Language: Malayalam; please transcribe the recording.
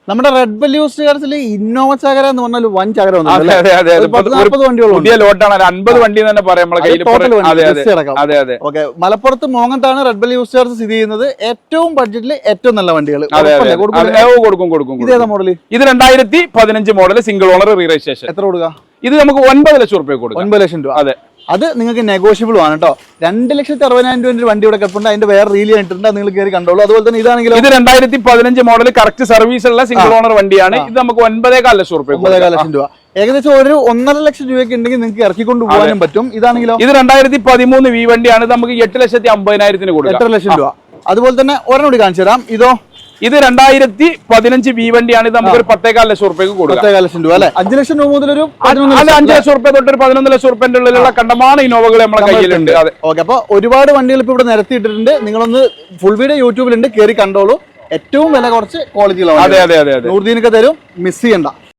നമ്മുടെ റെഡ് ബെൽ യൂസ്ഡ് കാർസിൽ ഇന്നോവ ചാകര എന്ന് പറഞ്ഞാൽ വൻ ചാകര പുതിയ ലോട്ടാണ് 50 വണ്ടി തന്നെ പറയാം മലപ്പുറത്ത് മോങ്ങത്താണ് റെഡ് ബെൽ യൂസ്ഡ് കാർസ് സ്ഥിതി ചെയ്യുന്നത്. ഏറ്റവും ബഡ്ജറ്റിൽ ഏറ്റവും നല്ല വണ്ടികൾ കൊടുക്കും. ഇതേതാ മോഡൽ? ഇത് 2015 model single owner re-registration. എത്ര കൊടുക്കുക? ഇത് നമുക്ക് 9 ലക്ഷം രൂപ കൊടുക്കും. 9 ലക്ഷം രൂപ. അതെ, അത് നിങ്ങൾക്ക് നെഗോഷ്യബിൾ ആണ് കേട്ടോ. 2,60,000 രൂപ വണ്ടി ഇവിടെ കിടപ്പുണ്ട്. അതിന്റെ വേറെ റീൽ ആയിട്ടുണ്ട്, നിങ്ങൾ കയറി കണ്ടോളൂ. അതുപോലെ തന്നെ ഇതാണെങ്കിലും ഇത് 2015 മോഡൽ കറക്റ്റ് സർവീസ് ഉള്ള സിംഗിൾ ഓണർ വണ്ടിയാണ്. ഇത് നമുക്ക് 9.4 ലക്ഷം രൂപ. 9.4 ലക്ഷം രൂപ. ഏകദേശം ഒരു 1.5 ലക്ഷം രൂപയ്ക്ക് ഉണ്ടെങ്കിൽ നിങ്ങൾക്ക് ഇറക്കിക്കൊണ്ട് പോകാനും പറ്റും. ഇതാണെങ്കിലോ ഇത് 2013 വി വണ്ടിയാണ്. ഇത് നമുക്ക് 8,50,000 കൊടുക്കാം. 8 ലക്ഷം രൂപ. അതുപോലെ തന്നെ ഒരെണ്ണം കൂടി കാണിച്ചു തരാം. ഇതോ ഇത് 2015 വി വണ്ടിയാണ്. ഇത് നമുക്ക് 10.4 ലക്ഷം രൂപയ്ക്ക് കൊടുക്കാം. 10.4 ലക്ഷം രൂപ അല്ലെ? 5 ലക്ഷം രൂപ മുതൽ ഒരു 5 ലക്ഷം രൂപ തൊട്ട് ഒരു 11 ലക്ഷം രൂപയുടെ ഉള്ളിലുള്ള കണ്ടമാന ഇന്നോവകൾ നമ്മുടെ കയ്യിലുണ്ട്. ഓക്കെ, അപ്പൊ ഒരുപാട് വണ്ടികൾ ഇപ്പൊ ഇവിടെ നിരത്തിയിട്ടിട്ടുണ്ട്. നിങ്ങളൊന്ന് ഫുൾ വീഡിയോ യൂട്യൂബിലുണ്ട്, കയറി കണ്ടോളൂ. ഏറ്റവും വില കുറച്ച് ക്വാളിറ്റിയിലാണ്. അതെ, നൂർദീനൊക്കെ തരും, മിസ് ചെയ്യണ്ട.